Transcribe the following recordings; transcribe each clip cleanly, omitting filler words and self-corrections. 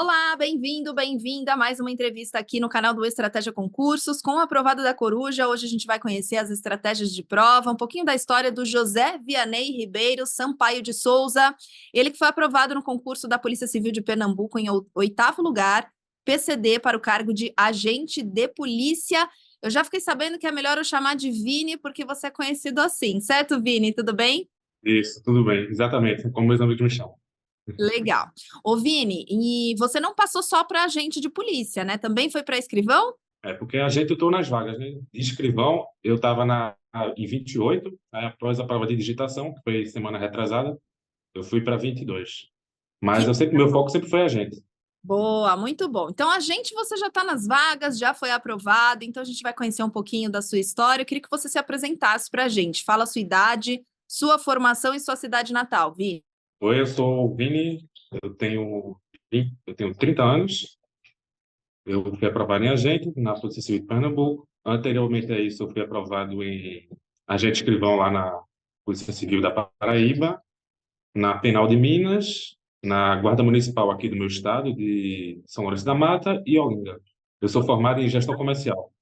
Olá, bem-vindo, bem-vinda a mais uma entrevista aqui no canal do Estratégia Concursos com o Aprovado da Coruja. Hoje a gente vai conhecer as estratégias de prova, um pouquinho da história do José Vianney Ribeiro Sampaio de Souza. Ele que foi aprovado no concurso da Polícia Civil de Pernambuco em oitavo lugar, PCD para o cargo de agente de polícia. Eu já fiquei sabendo que é melhor eu chamar de Vini, porque você é conhecido assim, certo, Vini? Tudo bem? Isso, tudo bem, exatamente, como meus amigos me chamam. Legal. Ô, Vini, e você não passou só para agente de polícia, né? Também foi para escrivão? É, porque a gente, eu estou nas vagas, né? De escrivão, eu estava em 28, aí após a prova de digitação, que foi semana retrasada, eu fui para 22. Mas Que meu foco sempre foi agente. boa, muito bom. Então, a gente, você já está nas vagas, já foi aprovado, então a gente vai conhecer um pouquinho da sua história. Eu queria que você se apresentasse para a gente. Fala a sua idade, sua formação e sua cidade natal, Vi. Oi, eu sou o Vini, eu tenho 30 anos, eu fui aprovado em agente na Polícia Civil de Pernambuco. Anteriormente a isso, eu fui aprovado em agente escrivão lá na Polícia Civil da Paraíba, na Penal de Minas, na Guarda Municipal aqui do meu estado, de São Lourenço da Mata e Olinda. Eu sou formado em gestão comercial.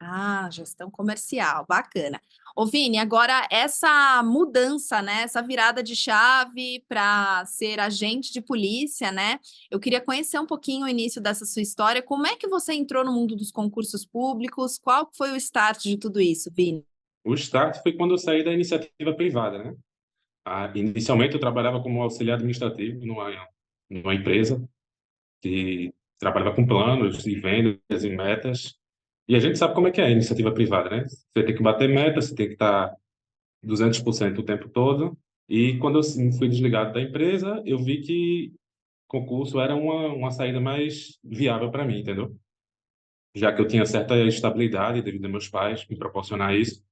Ah, gestão comercial, bacana. Ô, Vini, agora essa mudança, né, essa virada de chave para ser agente de polícia, né? Eu queria conhecer um pouquinho o início dessa sua história. Como é que você entrou no mundo dos concursos públicos? Qual foi o start de tudo isso, Vini? O start foi quando eu saí da iniciativa privada, né? Inicialmente eu trabalhava como auxiliar administrativo numa empresa que trabalhava com planos e vendas e metas. E a gente sabe como é que é a iniciativa privada, né? Você tem que bater meta, você tem que estar 200% o tempo todo. E quando eu fui desligado da empresa, eu vi que concurso era uma saída mais viável para mim, entendeu? Já que eu tinha certa estabilidade devido aos meus pais me proporcionar isso,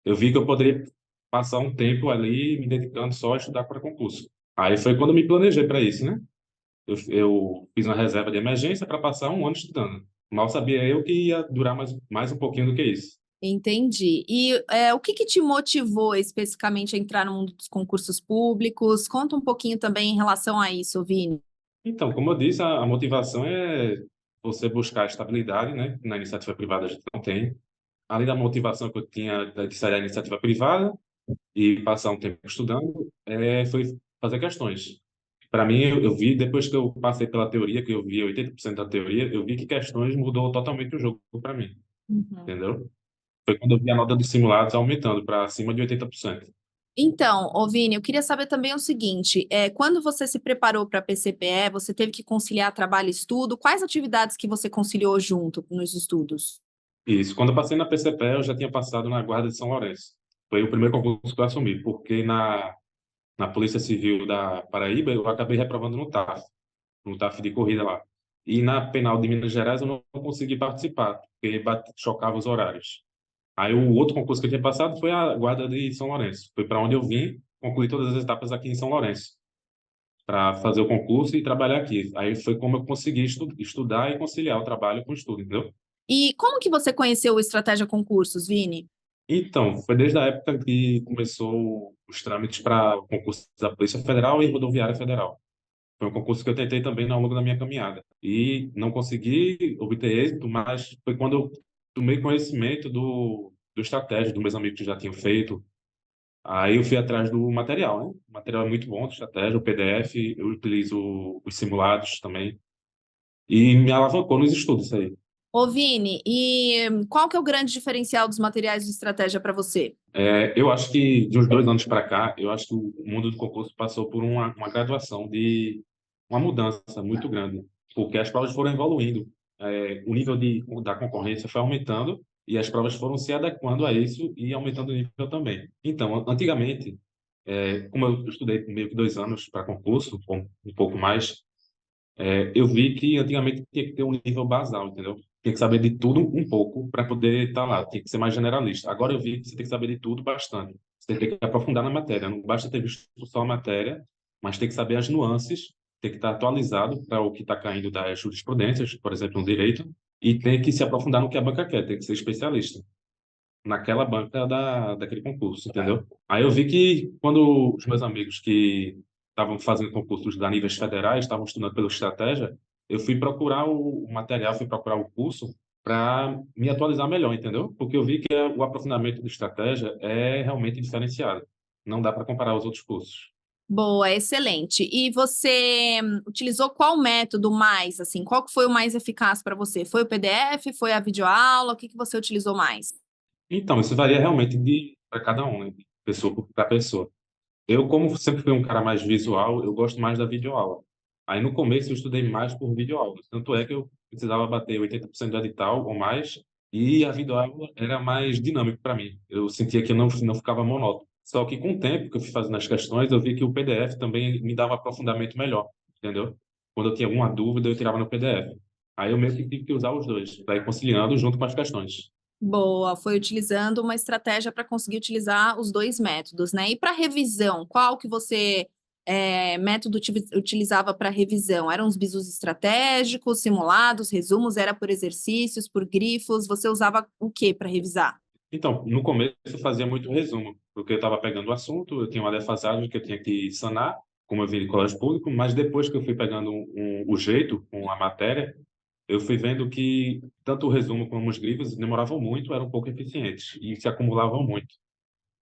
eu vi que eu poderia passar um tempo ali me dedicando só a estudar para concurso. Aí foi quando eu me planejei para isso, né? Eu fiz uma reserva de emergência para passar um ano estudando. Mal sabia eu que ia durar mais um pouquinho do que isso. Entendi. E o que que te motivou especificamente a entrar no mundo dos concursos públicos? Conta um pouquinho também em relação a isso, Vini. Então, como eu disse, a motivação é você buscar estabilidade, né? Na iniciativa privada a gente não tem. Além da motivação que eu tinha de sair da iniciativa privada, e passar um tempo estudando, foi fazer questões. Para mim, eu vi, depois que eu passei pela teoria, que eu vi 80% da teoria, eu vi que questões mudou totalmente o jogo para mim, Uhum. entendeu? Foi quando eu vi a nota dos simulados aumentando para acima de 80%. Então, ô Vini, eu queria saber também o seguinte: quando você se preparou para a PCPE, você teve que conciliar trabalho e estudo? Quais atividades que você conciliou junto nos estudos? Isso, quando eu passei na PCP, eu já tinha passado na Guarda de São Lourenço. Foi o primeiro concurso que eu assumi, porque na Polícia Civil da Paraíba eu acabei reprovando no TAF de corrida lá. E na Penal de Minas Gerais eu não consegui participar, porque chocava os horários. Aí o outro concurso que eu tinha passado foi a Guarda de São Lourenço. Foi para onde eu vim, concluir todas as etapas aqui em São Lourenço, para fazer o concurso e trabalhar aqui. Aí foi como eu consegui estudar e conciliar o trabalho com o estudo, entendeu? E como que você conheceu o Estratégia Concursos, Vini? Então, foi desde a época que começou os trâmites para o concurso da Polícia Federal e Rodoviária Federal. Foi um concurso que eu tentei também ao longo da minha caminhada. E não consegui obter êxito, mas foi quando eu tomei conhecimento do estratégia, dos meus amigos que já tinham feito. Aí eu fui atrás do material, né? O material é muito bom, do estratégia, o PDF, eu utilizo os simulados também. E me alavancou nos estudos isso aí. Ô Vini, e qual que é o grande diferencial dos materiais de estratégia para você? Eu acho que de uns 2 anos para cá, eu acho que o mundo do concurso passou por uma graduação de uma mudança muito grande, porque as provas foram evoluindo, o nível da concorrência foi aumentando e as provas foram se adequando a isso e aumentando o nível também. Então, antigamente, como eu estudei meio que 2 anos para concurso, um pouco mais, eu vi que antigamente tinha que ter um nível basal, entendeu? Tinha que saber de tudo um pouco para poder estar lá, tinha que ser mais generalista. Agora eu vi que você tem que saber de tudo bastante. Você tem que aprofundar na matéria, não basta ter visto só a matéria, mas tem que saber as nuances, tem que estar atualizado para o que está caindo das jurisprudências, por exemplo, no direito, e tem que se aprofundar no que a banca quer, tem que ser especialista naquela banca daquele concurso, entendeu? Aí eu vi que quando os meus amigos que estavam fazendo concursos da níveis federais, estavam estudando pela estratégia, eu fui procurar o material, fui procurar o curso para me atualizar melhor, entendeu? Porque eu vi que o aprofundamento de estratégia é realmente diferenciado. Não dá para comparar os outros cursos. Boa, excelente. E você utilizou qual método mais, assim, qual que foi o mais eficaz para você? Foi o PDF, foi a videoaula, o que que você utilizou mais? Então, isso varia realmente de para cada um, né? De pessoa para pessoa. Eu, como sempre fui um cara mais visual, eu gosto mais da videoaula. Aí, no começo, eu estudei mais por videoaula. Tanto é que eu precisava bater 80% de edital ou mais, e a videoaula era mais dinâmico para mim. Eu sentia que eu não ficava monótono. Só que, com o tempo que eu fui fazendo as questões, eu vi que o PDF também me dava aprofundamento melhor, entendeu? Quando eu tinha alguma dúvida, eu tirava no PDF. Aí, eu meio que tive que usar os dois, para ir conciliando junto com as questões. Boa, foi utilizando uma estratégia para conseguir utilizar os dois métodos, né? E para revisão, qual que você método utilizava para revisão? Eram os bizus estratégicos, simulados, resumos? Era por exercícios, por grifos? Você usava o que para revisar? Então, no começo eu fazia muito resumo, porque eu estava pegando o assunto, eu tinha uma defasagem que eu tinha que sanar, como eu vim de colégio público, mas depois que eu fui pegando o jeito com a matéria, eu fui vendo que tanto o resumo como os grifos demoravam muito, eram um pouco eficientes e se acumulavam muito.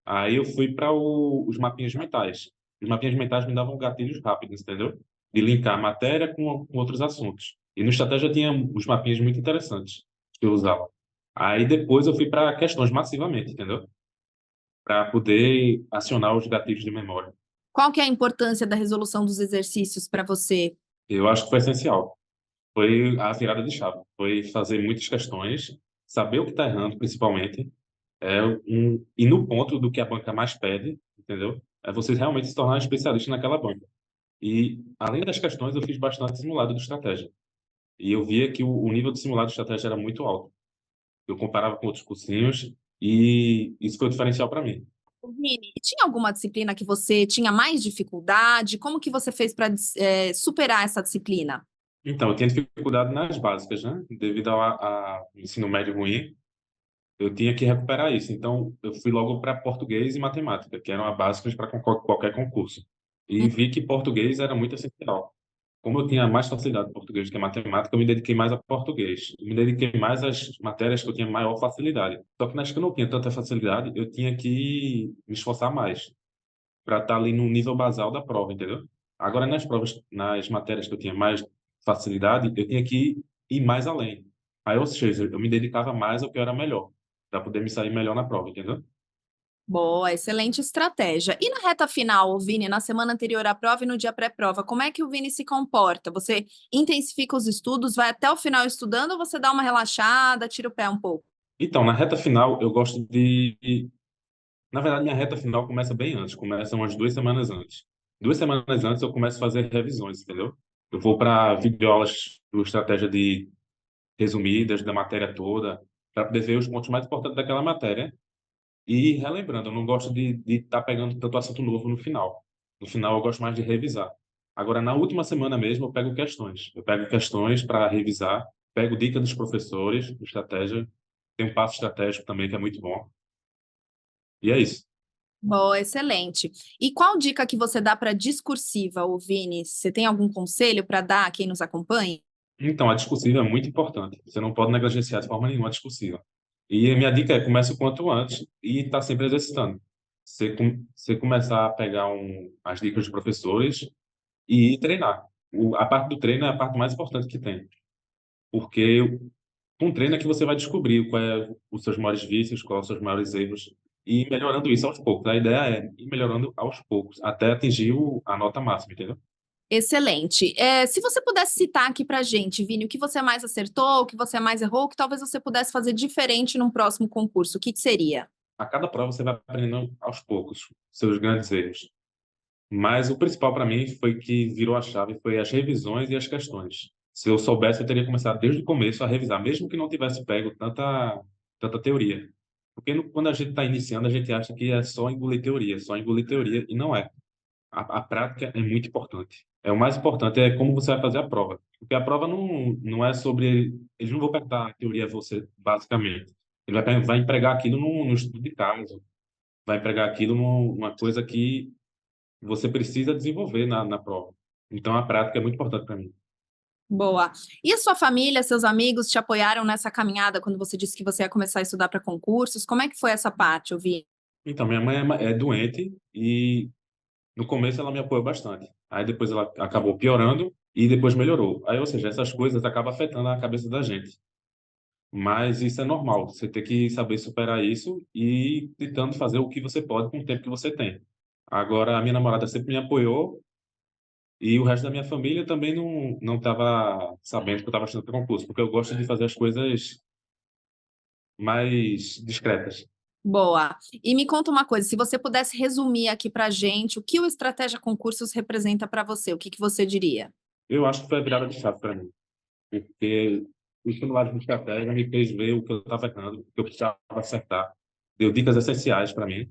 Aí eu fui para os mapinhas mentais. Os mapinhas mentais me davam gatilhos rápidos, entendeu? De linkar a matéria com outros assuntos. E no estratégia tinha os mapinhas muito interessantes que eu usava. Aí depois eu fui para questões massivamente, entendeu? Para poder acionar os gatilhos de memória. Qual que é a importância da resolução dos exercícios para você? Eu acho que foi essencial. Foi a virada de chave. Foi fazer muitas questões, saber o que está errando, principalmente, e no ponto do que a banca mais pede, entendeu? É você realmente se tornar especialista naquela banca. E, além das questões, eu fiz bastante simulado de estratégia. E eu via que o nível de simulado de estratégia era muito alto. Eu comparava com outros cursinhos e isso foi o diferencial para mim. Vini, tinha alguma disciplina que você tinha mais dificuldade? Como que você fez para superar essa disciplina? Então, eu tinha dificuldade nas básicas, né? Devido ao ensino médio ruim, eu tinha que recuperar isso. Então, eu fui logo para português e matemática, que eram as básicas para qualquer concurso. E vi que português era muito essencial. Como eu tinha mais facilidade em português do que em matemática, eu me dediquei mais a português. Eu me dediquei mais às matérias que eu tinha maior facilidade. Só que nas que eu não tinha tanta facilidade, eu tinha que me esforçar mais para estar ali no nível basal da prova, entendeu? Agora, nas provas, nas matérias que eu tinha mais facilidade, eu tinha que ir mais além. Aí, ou seja, eu me dedicava mais ao que eu era melhor, para poder me sair melhor na prova, entendeu? Boa, excelente estratégia. E na reta final, Vini, na semana anterior à prova e no dia pré-prova, como é que o Vini se comporta? Você intensifica os estudos, vai até o final estudando ou você dá uma relaxada, tira o pé um pouco? Então, na reta final, eu gosto de. Na verdade, minha reta final começa bem antes, começa umas 2 semanas antes. 2 semanas antes eu começo a fazer revisões, entendeu? Eu vou para videoaulas de estratégia de resumidas da matéria toda, para poder ver os pontos mais importantes daquela matéria e ir relembrando. Eu não gosto de estar pegando tanto assunto novo no final. No final, eu gosto mais de revisar. Agora, na última semana mesmo, eu pego questões. Eu pego questões para revisar, pego dica dos professores de estratégia, tem um passo estratégico também que é muito bom. E é isso. Boa, excelente. E qual dica que você dá para discursiva, ô Vini? Você tem algum conselho para dar a quem nos acompanha? Então, a discursiva é muito importante. Você não pode negligenciar de forma nenhuma a discursiva. E a minha dica é comece o quanto antes e estar sempre exercitando. Você começar a pegar as dicas dos professores e treinar. A parte do treino é a parte mais importante que tem. Porque com treino é que você vai descobrir qual é os seus maiores vícios, quais são os seus maiores erros e ir melhorando isso aos poucos. A ideia é ir melhorando aos poucos até atingir a nota máxima, entendeu? Excelente. Se você pudesse citar aqui para a gente, Vini, o que você mais acertou, o que você mais errou, o que talvez você pudesse fazer diferente num próximo concurso, o que que seria? A cada prova você vai aprendendo aos poucos seus grandes erros. Mas o principal para mim foi que virou a chave foi as revisões e as questões. Se eu soubesse, eu teria começado desde o começo a revisar, mesmo que não tivesse pego tanta teoria. Porque quando a gente está iniciando, a gente acha que é só engolir teoria, e não é. A prática é muito importante. É o mais importante é como você vai fazer a prova. Porque a prova não é sobre. Eles não vão perguntar a teoria a você, basicamente. Ele vai empregar aquilo no estudo de caso, vai empregar aquilo numa coisa que você precisa desenvolver na prova. Então, a prática é muito importante para mim. Boa. E a sua família, seus amigos te apoiaram nessa caminhada quando você disse que você ia começar a estudar para concursos? Como é que foi essa parte, eu vi? Então, minha mãe é doente e no começo ela me apoiou bastante. Aí depois ela acabou piorando e depois melhorou. Aí, ou seja, essas coisas acabam afetando a cabeça da gente. Mas isso é normal, você tem que saber superar isso e tentando fazer o que você pode com o tempo que você tem. Agora, a minha namorada sempre me apoiou e o resto da minha família também não estava sabendo que eu estava estudando para concurso, porque eu gosto de fazer as coisas mais discretas. Boa. E me conta uma coisa, se você pudesse resumir aqui para gente o que o Estratégia Concursos representa para você, o que que você diria? Eu acho que foi a virada de chave para mim, porque o estimular de estratégia me fez ver o que eu estava errando, o que eu precisava acertar, deu dicas essenciais para mim.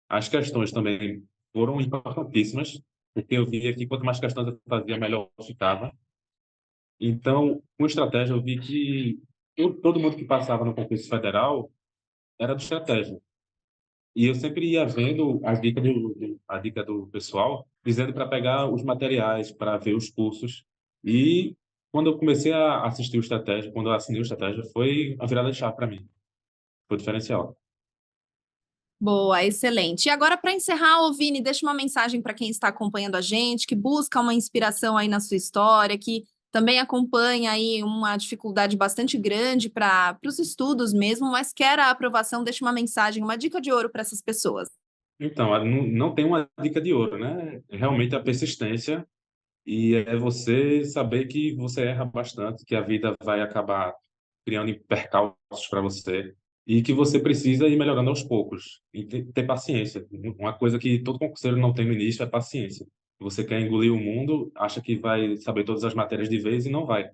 As questões também foram importantíssimas, porque eu via que quanto mais questões eu fazia, melhor eu ficava. Então, com estratégia, eu vi que todo mundo que passava no concurso federal era de estratégia. E eu sempre ia vendo a dica do pessoal, dizendo para pegar os materiais, para ver os cursos. E quando eu comecei a assistir o estratégia, quando eu assinei o estratégia, foi a virada de chave para mim. Foi diferencial. Boa, excelente. E agora, para encerrar, ô Vini, deixa uma mensagem para quem está acompanhando a gente, que busca uma inspiração aí na sua história, que também acompanha aí uma dificuldade bastante grande para os estudos mesmo, mas quer a aprovação, deixa uma mensagem, uma dica de ouro para essas pessoas. Então, não tem uma dica de ouro, né? Realmente a persistência e é você saber que você erra bastante, que a vida vai acabar criando percalços para você e que você precisa ir melhorando aos poucos e ter paciência. Uma coisa que todo concurseiro não tem no início é paciência. Você quer engolir o mundo, acha que vai saber todas as matérias de vez e não vai.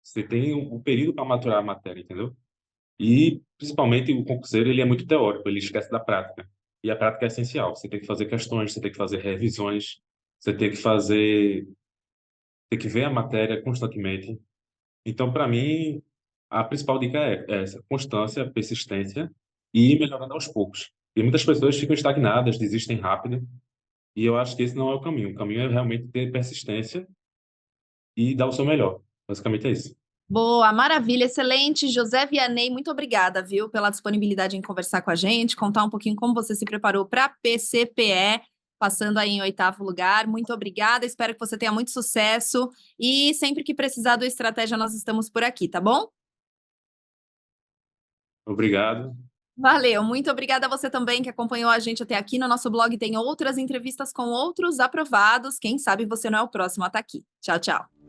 Você tem um período para maturar a matéria, entendeu? E, principalmente, o concurseiro, ele é muito teórico, ele esquece da prática. E a prática é essencial. Você tem que fazer questões, você tem que fazer revisões, você tem que ver a matéria constantemente. Então, para mim, a principal dica é essa: constância, persistência e ir melhorando aos poucos. E muitas pessoas ficam estagnadas, desistem rápido, e eu acho que esse não é o caminho. O caminho é realmente ter persistência e dar o seu melhor. Basicamente é isso. Boa, maravilha, excelente. José Vianney, muito obrigada, viu, pela disponibilidade em conversar com a gente, contar um pouquinho como você se preparou para PCPE, passando aí em oitavo lugar. Muito obrigada, espero que você tenha muito sucesso e sempre que precisar do Estratégia, nós estamos por aqui, tá bom? Obrigado. Valeu, muito obrigada a você também que acompanhou a gente até aqui. No nosso blog tem outras entrevistas com outros aprovados. Quem sabe você não é o próximo a estar aqui. Tchau, tchau.